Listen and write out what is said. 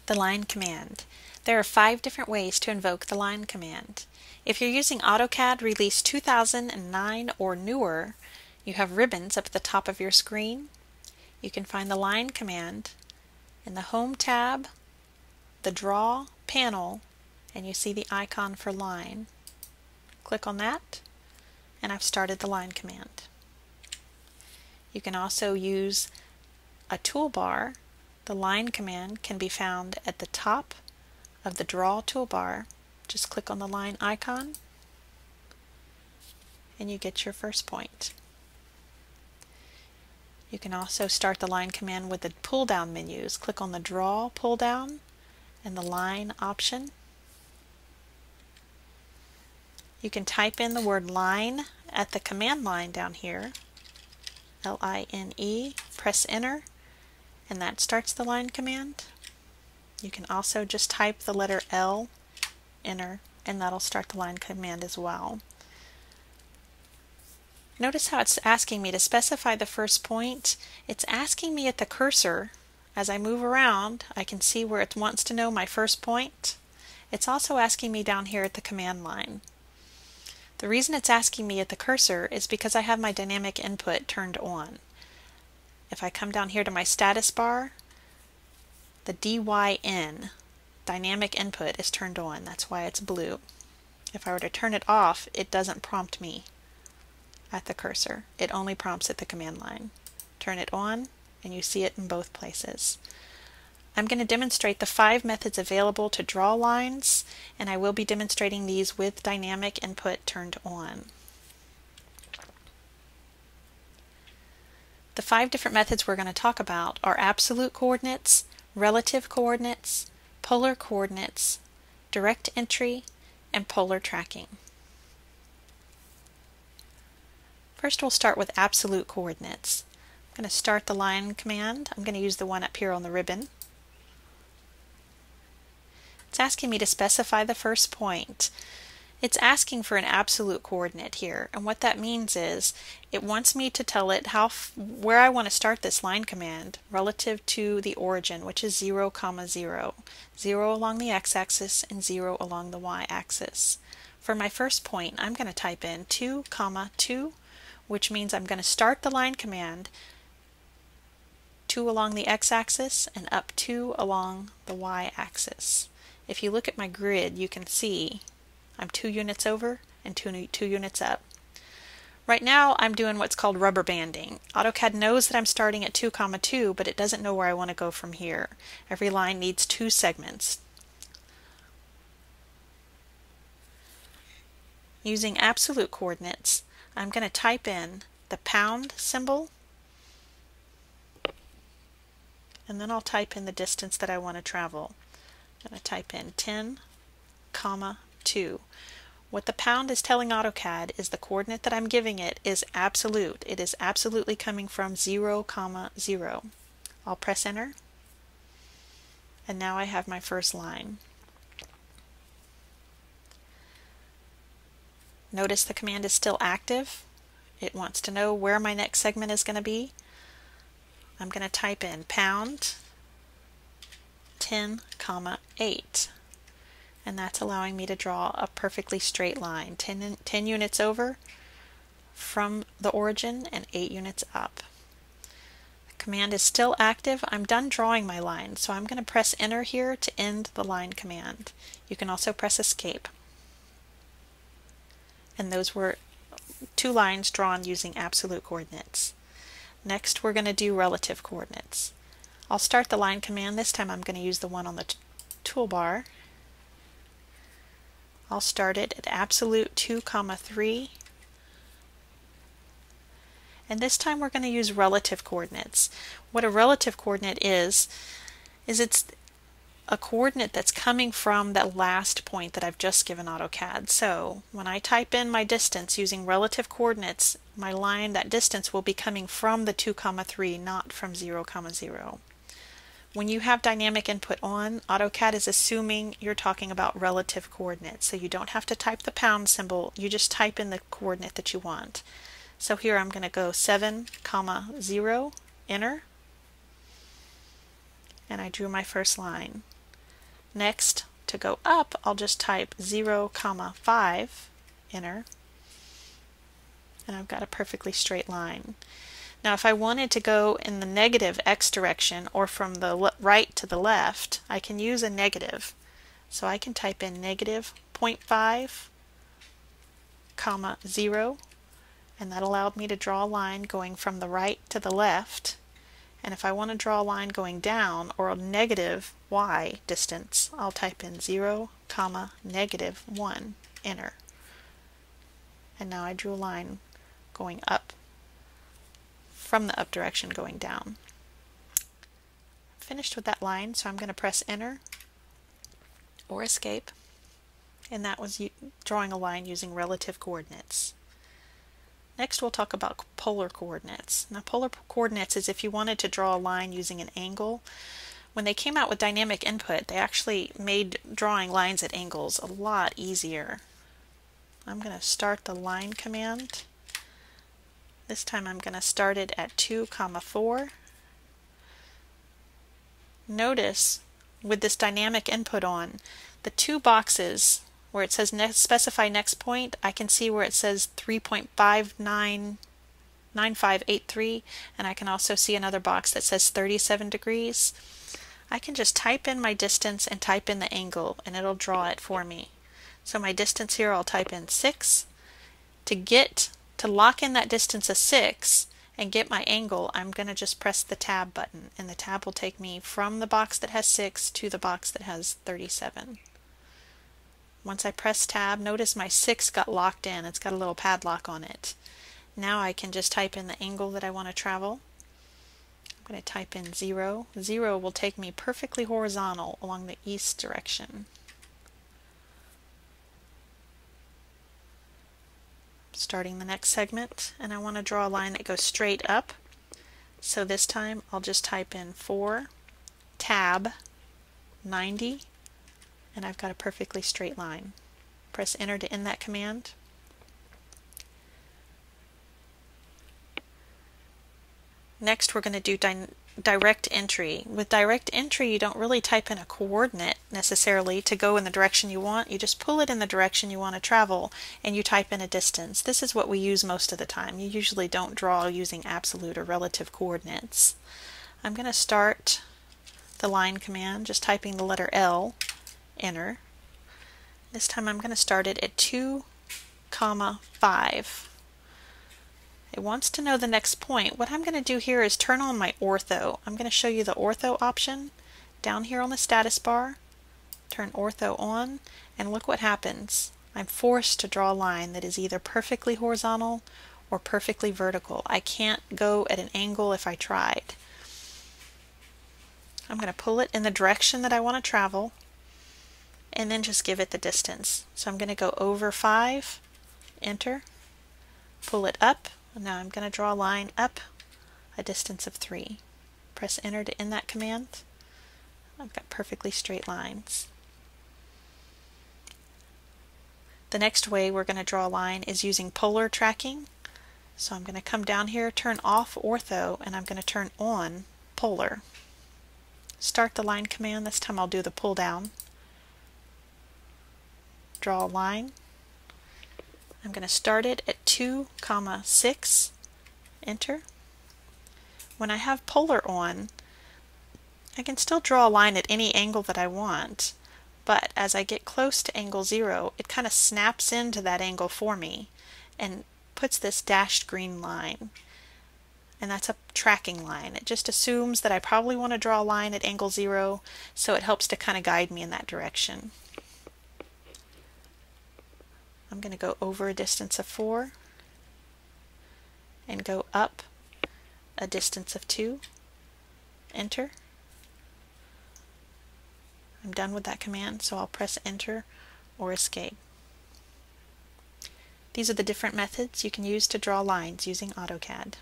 The line command. There are 5 different ways to invoke the line command. If you're using AutoCAD Release 2009 or newer, you have ribbons up at the top of your screen. You can find the line command in the Home tab, the Draw panel, and you see the icon for line. Click on that, and I've started the line command. You can also use a toolbar. The line command can be found at the top of the Draw toolbar. Just click on the line icon and you get your first point. You can also start the line command with the pull-down menus. Click on the Draw pull-down and the Line option. You can type in the word line at the command line down here, L-I-N-E, press enter, and that starts the line command. You can also just type the letter L, enter, and that'll start the line command as well. Notice how it's asking me to specify the first point. It's asking me at the cursor. As I move around, I can see where it wants to know my first point. It's also asking me down here at the command line. The reason it's asking me at the cursor is because I have my dynamic input turned on. If I come down here to my status bar, the DYN, dynamic input, is turned on. That's why it's blue. If I were to turn it off, it doesn't prompt me at the cursor. It only prompts at the command line. Turn it on, and you see it in both places. I'm going to demonstrate the 5 methods available to draw lines, and I will be demonstrating these with dynamic input turned on. The 5 different methods we're going to talk about are absolute coordinates, relative coordinates, polar coordinates, direct entry, and polar tracking. First, we'll start with absolute coordinates. I'm going to start the line command. I'm going to use the one up here on the ribbon. It's asking me to specify the first point. It's asking for an absolute coordinate here, and what that means is it wants me to tell it where I want to start this line command relative to the origin, which is 0, 0. 0 along the x-axis and 0 along the y-axis. For my first point, I'm going to type in 2, 2, which means I'm going to start the line command 2 along the x-axis and up 2 along the y-axis. If you look at my grid, you can see I'm 2 units over and 2 units up. Right now I'm doing what's called rubber banding. AutoCAD knows that I'm starting at 2, 2, but it doesn't know where I want to go from here. Every line needs 2 segments. Using absolute coordinates, I'm going to type in the pound symbol, and then I'll type in the distance that I want to travel. I'm going to type in 10, 2. What the pound is telling AutoCAD is the coordinate that I'm giving it is absolute. It is absolutely coming from 0, 0. I'll press enter, and now I have my first line. Notice the command is still active. It wants to know where my next segment is going to be. I'm going to type in pound 10, 8. And that's allowing me to draw a perfectly straight line, 10 units over from the origin and 8 units up. The command is still active. I'm done drawing my line, so I'm going to press enter here to end the line command. You can also press escape. And those were 2 lines drawn using absolute coordinates. Next, we're going to do relative coordinates. I'll start the line command. This time I'm going to use the one on the toolbar. I'll start it at absolute 2, 3. And this time we're going to use relative coordinates. What a relative coordinate is it's a coordinate that's coming from that last point that I've just given AutoCAD. So when I type in my distance using relative coordinates, my line, that distance, will be coming from the 2, 3, not from 0, 0. When you have dynamic input on, AutoCAD is assuming you're talking about relative coordinates. So you don't have to type the pound symbol, you just type in the coordinate that you want. So here I'm going to go 7, 0, enter, and I drew my first line. Next, to go up, I'll just type 0, 5, enter, and I've got a perfectly straight line. Now if I wanted to go in the negative x direction or from the right to the left, I can use a negative. So I can type in negative 0.5, 0, and that allowed me to draw a line going from the right to the left. And if I want to draw a line going down, or a negative y distance, I'll type in 0, -1, enter. And now I drew a line going up from the up direction going down. Finished with that line, so I'm going to press enter or escape, and that was drawing a line using relative coordinates. Next we'll talk about polar coordinates. Now polar coordinates is if you wanted to draw a line using an angle. When they came out with dynamic input, they actually made drawing lines at angles a lot easier. I'm going to start the line command. This time I'm going to start it at 2, 4. Notice with this dynamic input on, the two boxes where it says specify next point, I can see where it says 3.599583, and I can also see another box that says 37 degrees. I can just type in my distance and type in the angle, and it'll draw it for me. So my distance here, I'll type in 6. To lock in that distance of 6 and get my angle, I'm going to just press the tab button, and the tab will take me from the box that has 6 to the box that has 37. Once I press tab, notice my 6 got locked in. It's got a little padlock on it. Now I can just type in the angle that I want to travel. I'm going to type in 0. 0 will take me perfectly horizontal along the east direction. Starting the next segment, and I want to draw a line that goes straight up. So this time I'll just type in 4, tab, 90, and I've got a perfectly straight line. Press enter to end that command. Next we're going to do direct entry. With direct entry, you don't really type in a coordinate necessarily to go in the direction you want. You just pull it in the direction you want to travel, and you type in a distance. This is what we use most of the time. You usually don't draw using absolute or relative coordinates. I'm going to start the line command just typing the letter L, enter. This time I'm going to start it at 2, 5. It wants to know the next point. What I'm going to do here is turn on my ortho. I'm going to show you the ortho option down here on the status bar. Turn ortho on, and look what happens. I'm forced to draw a line that is either perfectly horizontal or perfectly vertical. I can't go at an angle if I tried. I'm going to pull it in the direction that I want to travel, and then just give it the distance. So I'm going to go over 5, enter, pull it up. Now I'm going to draw a line up a distance of 3. Press enter to end that command. I've got perfectly straight lines. The next way we're going to draw a line is using polar tracking. So I'm going to come down here, turn off ortho, and I'm going to turn on polar. Start the line command. This time I'll do the pull down. Draw a line. I'm going to start it at 2, 6, enter. When I have polar on, I can still draw a line at any angle that I want, but as I get close to angle 0, it kind of snaps into that angle for me and puts this dashed green line. And that's a tracking line. It just assumes that I probably want to draw a line at angle 0, so it helps to kind of guide me in that direction. I'm going to go over a distance of 4 and go up a distance of 2, enter. I'm done with that command, so I'll press enter or escape. These are the different methods you can use to draw lines using AutoCAD.